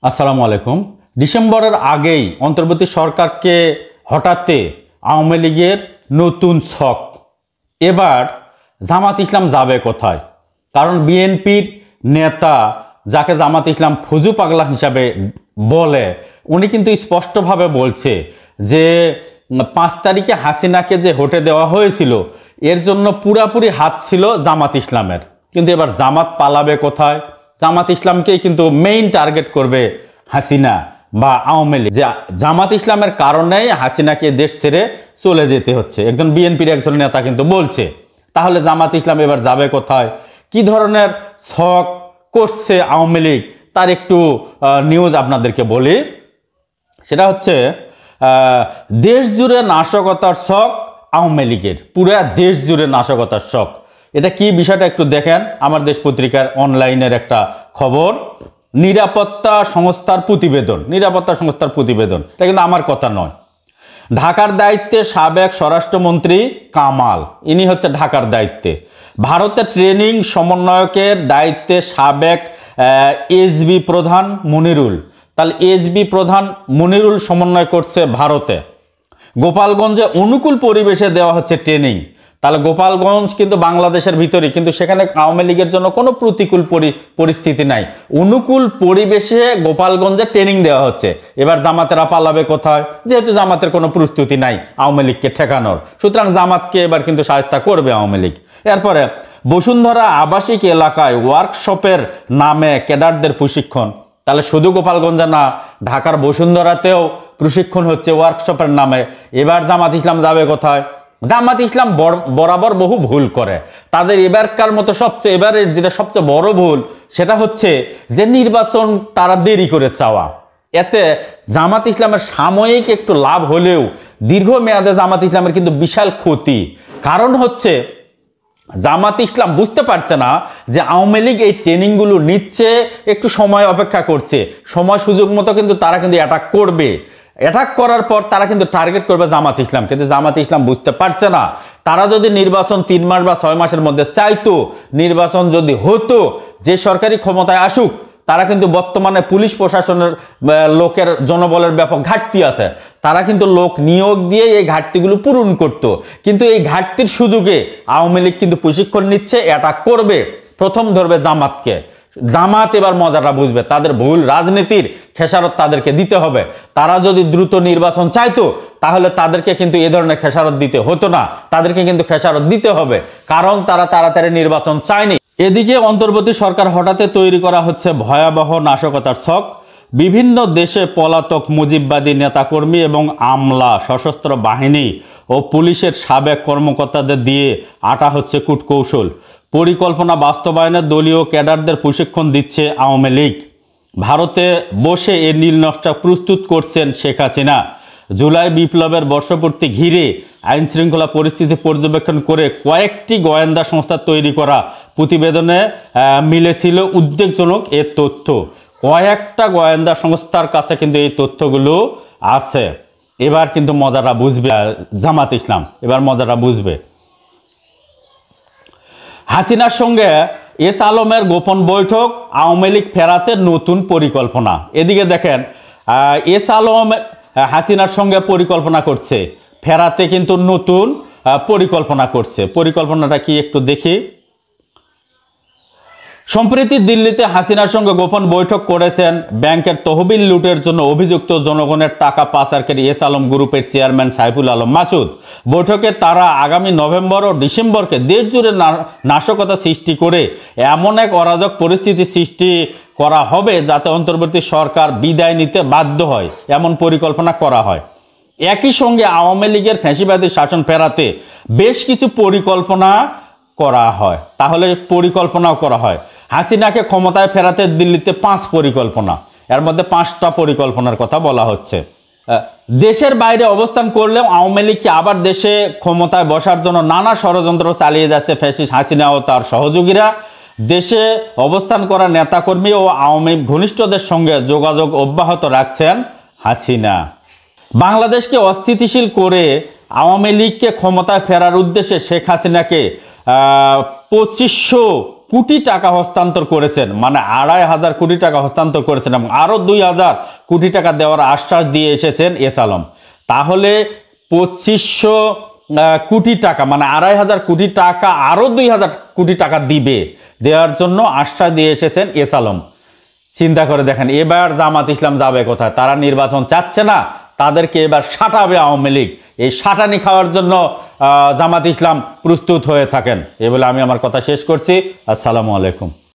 আসসালামু আলাইকুম। ডিসেম্বরের আগেই অন্তর্বর্তী সরকারকে হঠাতে আওয়ামী লীগের নতুন ছক। এবার জামাত ইসলাম যাবে কোথায়? কারণ বিএনপির নেতা যাকে জামাত ইসলাম ফুজু পাগলা হিসাবে বলে, উনি কিন্তু স্পষ্টভাবে বলছে যে 5 তারিখে হাসিনাকে যে হটে দেওয়া হয়েছিল এর জন্য পুরাপুরি হাত ছিল জামাত ইসলামের। কিন্তু এবার জামাত পালাবে কোথায়? জামাত ইসলামকেই কিন্তু মেইন টার্গেট করবে হাসিনা বা আওয়ামী লীগ। যে জামাত ইসলামের কারণেই হাসিনাকে দেশ ছেড়ে চলে যেতে হচ্ছে, একজন বিএনপির একজন নেতা কিন্তু বলছে। তাহলে জামাত ইসলাম এবার যাবে কোথায়? কি ধরনের ছক করছে আওয়ামী লীগ তার একটু নিউজ আপনাদেরকে বলি। সেটা হচ্ছে দেশ জুড়ে নাশকতার ছক আওয়ামী লীগের, পুরা দেশ জুড়ে নাশকতার ছক। এটা কি বিষয়টা একটু দেখেন। আমার দেশ পত্রিকার অনলাইনের একটা খবর, নিরাপত্তা সংস্থার প্রতিবেদন। এটা কিন্তু আমার কথা নয়। ঢাকার দায়িত্বে সাবেক স্বরাষ্ট্রমন্ত্রী কামাল, ইনি হচ্ছে ঢাকার দায়িত্বে। ভারতে ট্রেনিং সমন্বয়কের দায়িত্বে সাবেক এসবি প্রধান মনিরুল। তাহলে এসবি প্রধান মনিরুল সমন্বয় করছে ভারতে। গোপালগঞ্জে অনুকূল পরিবেশে দেওয়া হচ্ছে ট্রেনিং। তাহলে গোপালগঞ্জ কিন্তু বাংলাদেশের ভিতরে, কিন্তু সেখানে আওয়ামী লীগের জন্য কোনো প্রতিকূল পরিস্থিতি নাই। অনুকূল পরিবেশে গোপালগঞ্জে ট্রেনিং দেওয়া হচ্ছে। এবার জামাতেরা পালাবে কোথায়? যেহেতু জামাতের কোনো প্রস্তুতি নাই আওয়ামী লীগকে ঠেকানোর, সুতরাং জামাতকে এবার কিন্তু সাহায্য করবে আওয়ামী লীগ। এরপরে বসুন্ধরা আবাসিক এলাকায় ওয়ার্কশপের নামে ক্যাডারদের প্রশিক্ষণ। তাহলে শুধু গোপালগঞ্জে না, ঢাকার বসুন্ধরাতেও প্রশিক্ষণ হচ্ছে ওয়ার্কশপের নামে। এবার জামাত ইসলাম যাবে কোথায়? জামাত ইসলাম বরাবর বহু ভুল করে। তাদের এবারকার মতো এবারের যেটা সবচেয়ে বড় ভুল, সেটা হচ্ছে যে নির্বাচন তারা দেরি করে চাওয়া। এতে জামাত ইসলামের সাময়িক একটু লাভ হলেও দীর্ঘমেয়াদে জামাত ইসলামের কিন্তু বিশাল ক্ষতি। কারণ হচ্ছে জামাত ইসলাম বুঝতে পারছে না যে আওয়ামী লীগ এই ট্রেনিংগুলো নিচ্ছে, একটু সময় অপেক্ষা করছে, সময় সুযোগ মতো কিন্তু তারা কিন্তু অ্যাটাক করবে। অ্যাটাক করার পর তারা কিন্তু টার্গেট করবে জামাত ইসলাম। কিন্তু জামাত ইসলাম বুঝতে পারছে না, তারা যদি নির্বাচন 3 মাস বা 6 মাসের মধ্যে চাইতো, নির্বাচন যদি হতো, যে সরকারি ক্ষমতায় আসুক, তারা কিন্তু বর্তমানে পুলিশ প্রশাসনের লোকের জনবলের ব্যাপক ঘাটতি আছে, তারা কিন্তু লোক নিয়োগ দিয়ে এই ঘাটতিগুলো পূরণ করত। কিন্তু এই ঘাটতির সুযোগে আওয়ামী লীগ কিন্তু প্রশিক্ষণ নিচ্ছে, অ্যাটাক করবে, প্রথম ধরবে জামাতকে। জামাত এবার মজাটা বুঝবে, তাদের ভুল রাজনীতির খেসারত তাদেরকে দিতে হবে। তারা যদি দ্রুত নির্বাচন চাইতো, তাহলে তাদেরকে কিন্তু এ ধরনের খেসারত দিতে হতো না। তাদেরকে কিন্তু খেসারত দিতে হবে, কারণ তারা তাড়াতাড়ি নির্বাচন চায়নি। এদিকে অন্তর্বর্তী সরকার হঠাতে তৈরি করা হচ্ছে ভয়াবহ নাশকতার ছক। বিভিন্ন দেশে পলাতক মুজিববাদী নেতাকর্মী এবং আমলা, সশস্ত্র বাহিনী ও পুলিশের সাবেক কর্মকর্তাদের দিয়ে আটা হচ্ছে কূটকৌশল। পরিকল্পনা বাস্তবায়নে দলীয় ক্যাডারদের প্রশিক্ষণ দিচ্ছে আওয়ামী লীগ। ভারতে বসে এ নীলনকশা প্রস্তুত করছেন শেখ হাসিনা। জুলাই বিপ্লবের বর্ষপূর্তি ঘিরে আইন শৃঙ্খলা পরিস্থিতি পর্যবেক্ষণ করে কয়েকটি গোয়েন্দা সংস্থা তৈরি করা প্রতিবেদনে মিলেছিল উদ্বেগজনক এ তথ্য। কয়েকটা গোয়েন্দা সংস্থার কাছে কিন্তু এই তথ্যগুলো আছে। এবার কিন্তু মজাটা বুঝবে জামাত ইসলাম, এবার মজাটা বুঝবে। হাসিনার সঙ্গে এস আলমের গোপন বৈঠক, আওয়ামী লীগ ফেরাতে নতুন পরিকল্পনা। এদিকে দেখেন, এস আলম হাসিনার সঙ্গে পরিকল্পনা করছে, ফেরাতে কিন্তু নতুন পরিকল্পনা করছে। পরিকল্পনাটা কি একটু দেখি। সম্প্রতি দিল্লিতে হাসিনার সঙ্গে গোপন বৈঠক করেছেন ব্যাংকের তহবিল লুটের জন্য অভিযুক্ত জনগণের টাকা পাচারকারী এস আলম গ্রুপের চেয়ারম্যান সাইফুল আলম মাসুদ। বৈঠকে তারা আগামী নভেম্বর ও ডিসেম্বরকে দেশজুড়ে নাশকতা সৃষ্টি করে এমন এক অরাজক পরিস্থিতি সৃষ্টি করা হবে যাতে অন্তর্বর্তী সরকার বিদায় নিতে বাধ্য হয়, এমন পরিকল্পনা করা হয়। একই সঙ্গে আওয়ামী লীগের ফ্যাসিবাদী শাসন ফেরাতে বেশ কিছু পরিকল্পনা করা হয়। তাহলে পরিকল্পনাও করা হয়। হাসিনাকে ক্ষমতায় ফেরাতে দিল্লিতে 5 পরিকল্পনা, এর মধ্যে 5টা পরিকল্পনার কথা বলা হচ্ছে। দেশের বাইরে অবস্থান করলেও আওয়ামী লীগকে আবার দেশে ক্ষমতায় বসার জন্য নানা ষড়যন্ত্র চালিয়ে যাচ্ছে ফ্যাসিস্ট হাসিনা ও তার সহযোগীরা। দেশে অবস্থান করা নেতাকর্মী ও আওয়ামী ঘনিষ্ঠদের সঙ্গে যোগাযোগ অব্যাহত রাখছেন হাসিনা। বাংলাদেশকে অস্থিতিশীল করে আওয়ামী লীগকে ক্ষমতায় ফেরার উদ্দেশ্যে শেখ হাসিনাকে 2500 কোটি টাকা হস্তান্তর করেছেন, মানে ২৫০০ কোটি টাকা হস্তান্তর করেছেন এবং আরও ২০০০ কোটি টাকা দেওয়ার আশ্বাস দিয়ে এসেছেন এস আলম। তাহলে ২৫০০ কোটি টাকা মানে ২৫০০ কোটি টাকা আরও ২০০০ কোটি টাকা দেওয়ার জন্য আশ্বাস দিয়ে এসেছেন এস আলম। চিন্তা করে দেখেন এবার জামাত ইসলাম যাবে কোথায়? তারা নির্বাচন চাচ্ছে না, তাদেরকে এবার সাঁটাবে আওয়ামী লীগ। এই সাঁটানি খাওয়ার জন্য জামাত ইসলাম প্রস্তুত হয়ে থাকেন। এ বলে আমি আমার কথা শেষ করছি। আসসালামু আলাইকুম।